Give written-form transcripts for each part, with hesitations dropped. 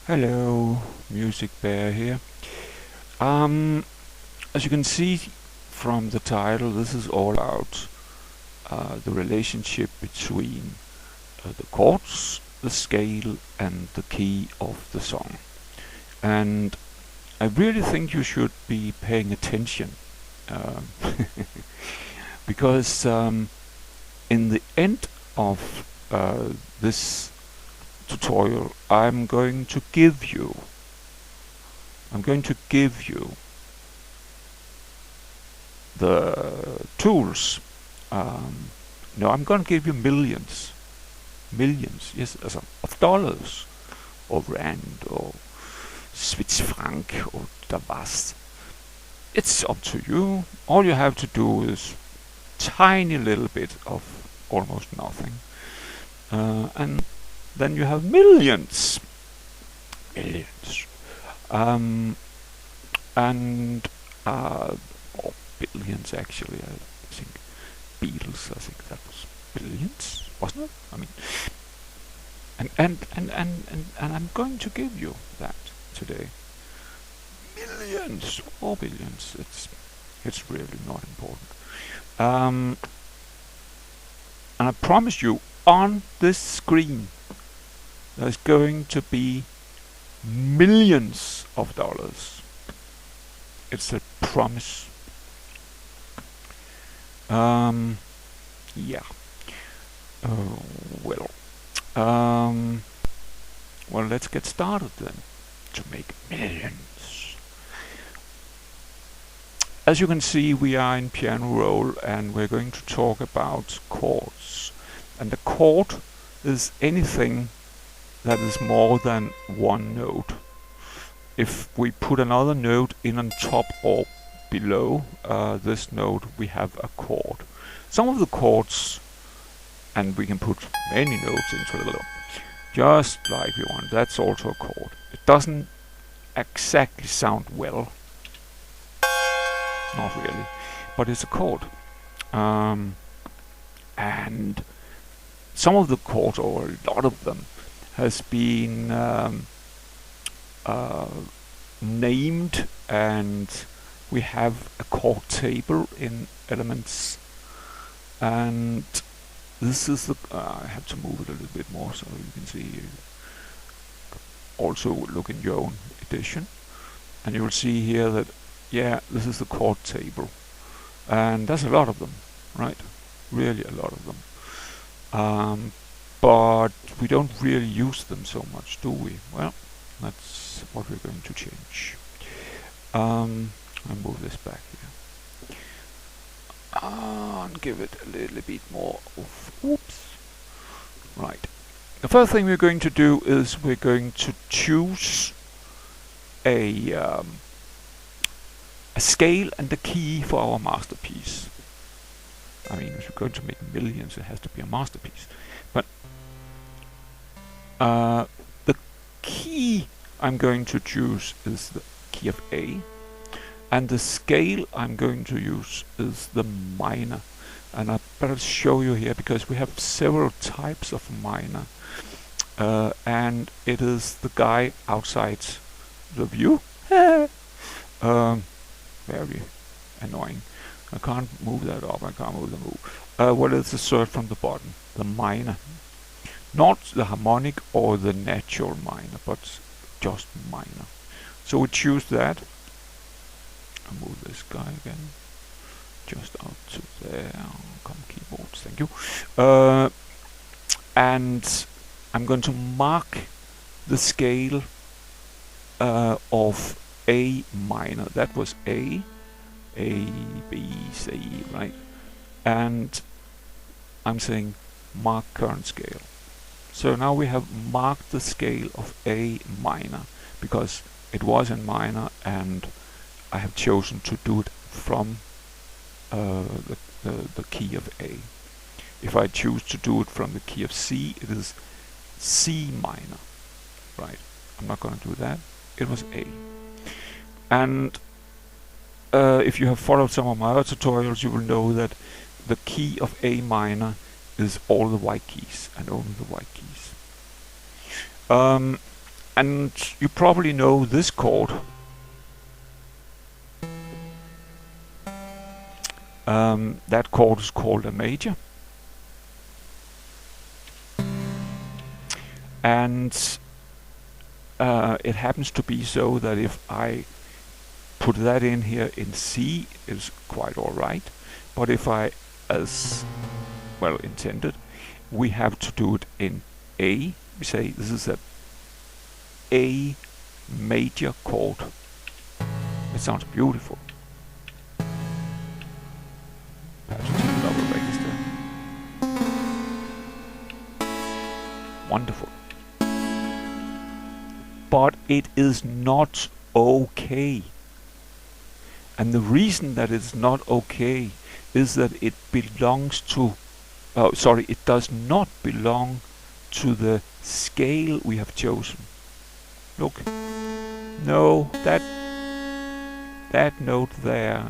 Hello, Music Bear here. As you can see from the title, this is all about the relationship between the chords, the scale, and the key of the song. And I really think you should be paying attention um, because in the end of this tutorial, I'm going to give you the tools. No, I'm going to give you millions, yes, of dollars, or rand, or Swiss franc, or der was. It's up to you. All you have to do is tiny little bit of almost nothing, and then you have millions. Um, and or billions actually. I think Beatles. I think that was billions, wasn't it? I mean, and I'm going to give you that today. Millions or billions. It's really not important. And I promise you, on this screen, there's going to be millions of dollars. It's a promise. Yeah. Well. Well, let's get started then to make millions. As you can see, we are in piano roll, and we're going to talk about chords. And a chord is anything that is more than one note. If we put another note in on top or below this note, we have a chord. Some of the chords, and we can put many notes into it, just like we want. That's also a chord. It doesn't exactly sound well, not really, but it's a chord. And some of the chords, or a lot of them, has been named, and we have a chord table in Elements, and this is the I have to move it a little bit more so you can see. Also look in your own edition, and you will see here that this is the chord table, and there's a lot of them, right? Really a lot of them. But we don't really use them so much, do we? Well, that's what we're going to change. I'll move this back here. And give it a little bit more of, oops. Right. The first thing we're going to do is we're going to choose a scale and a key for our masterpiece. I mean, if you're going to make millions, it has to be a masterpiece. But the key I'm going to choose is the key of A, and the scale I'm going to use is the minor. And I better show you here because we have several types of minor, and it is the guy outside the view. Very annoying. I can't move that up. I can't move the move. Well, it's the third from the bottom, the minor. Not the harmonic or the natural minor, but just minor. So we choose that. I'll move this guy again. Just out to there. Come keyboards, thank you. And I'm going to mark the scale of A minor. That was A, B, C, right? And I'm saying mark current scale. So now we have marked the scale of A minor because it was in minor, and I have chosen to do it from the key of A. If I choose to do it from the key of C, it is C minor, right? I'm not going to do that. It was A. And if you have followed some of my other tutorials, you will know that the key of A minor is all the white keys and only the white keys. And you probably know this chord. That chord is called a major. And it happens to be so that if I put that in here in C, it's quite alright. But if I, as well intended, we have to do it in A. We say this is a A major chord. It sounds beautiful. Perhaps it's a double register. Wonderful. But it is not okay. And the reason that it's not okay is that it belongs to, it does not belong to the scale we have chosen. Look, no, that note there,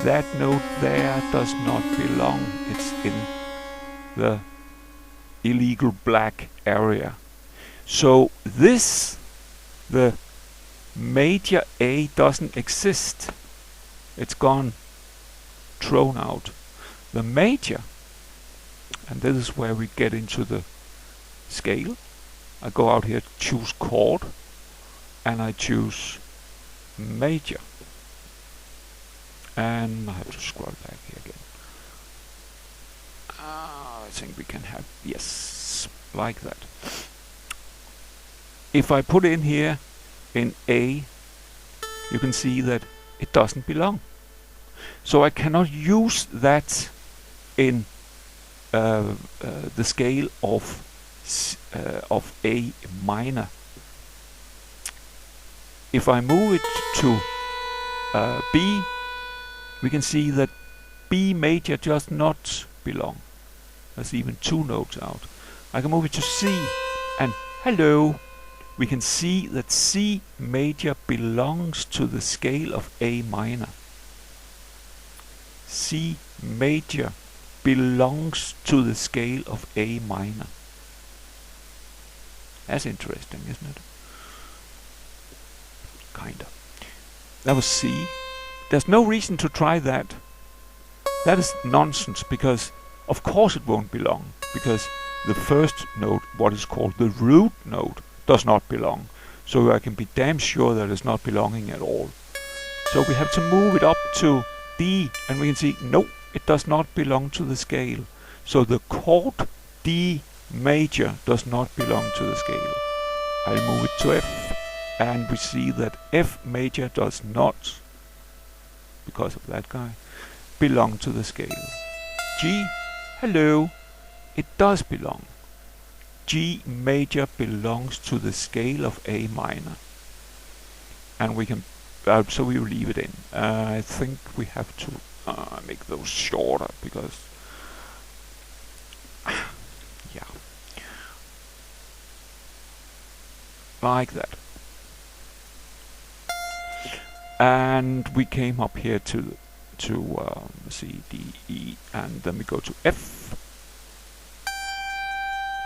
that note there does not belong. It's in the illegal black area. So this, the major A, doesn't exist. It's gone, thrown out. The major, and this is where we get into the scale. I go out here, choose chord, and I choose major. And I have to scroll back here again. I think we can have, yes, like that. If I put in here in A, you can see that it doesn't belong. So I cannot use that in the scale of A minor. If I move it to B, we can see that B major does not belong. There's even two notes out. I can move it to C, and hello, we can see that C major belongs to the scale of A minor. C major belongs to the scale of A minor. That's interesting, isn't it? Kind of. That was C. There's no reason to try that. That is nonsense, because of course it won't belong, because the first note, what is called the root note, does not belong. So I can be damn sure that it's not belonging at all. So we have to move it up to D, and we can see, no, it does not belong to the scale. So the chord D major does not belong to the scale. I'll move it to F, and we see that F major does not, because of that guy, belong to the scale. G, hello, it does belong. G major belongs to the scale of A minor. And we can, so we will leave it in. I think we have to make those shorter, because, yeah, like that. And we came up here to C, D, E, and then we go to F.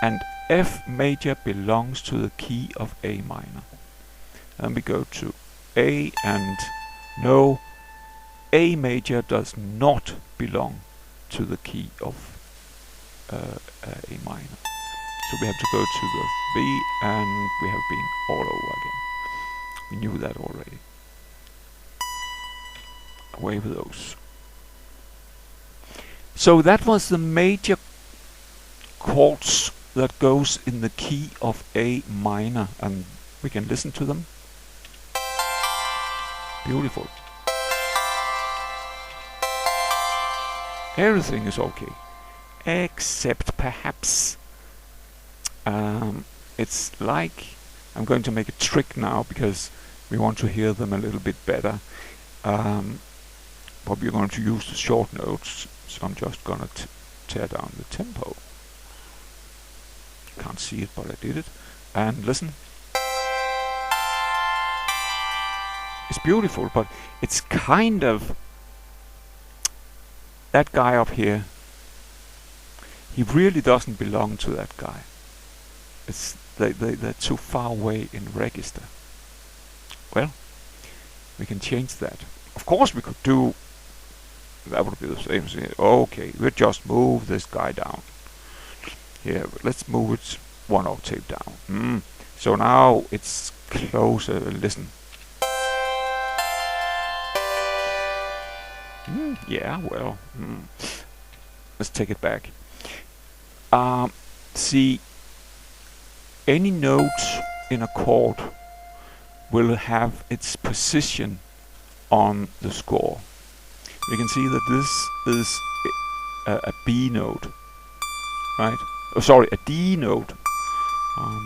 And F major belongs to the key of A minor. Then we go to A, and no, A major does not belong to the key of A minor. So we have to go to the B, and we have been all over again. We knew that already. Away with those. So that was the major chords that goes in the key of A minor, and we can listen to them. Beautiful. Everything is okay, except perhaps it's like, I'm going to make a trick now because we want to hear them a little bit better. But we're going to use the short notes, so I'm just going to tear down the tempo. Can't see it, but I did it. And listen. It's beautiful, but it's kind of, that guy up here, he really doesn't belong to that guy. they're too far away in register. Well, we can change that. Of course we could do, that would be the same thing. Okay, we'll just move this guy down. Here, let's move it one octave down. So now it's closer. Listen. Yeah, well, let's take it back. See, any note in a chord will have its position on the score. We can see that this is a B note, right? Oh, sorry, a D note.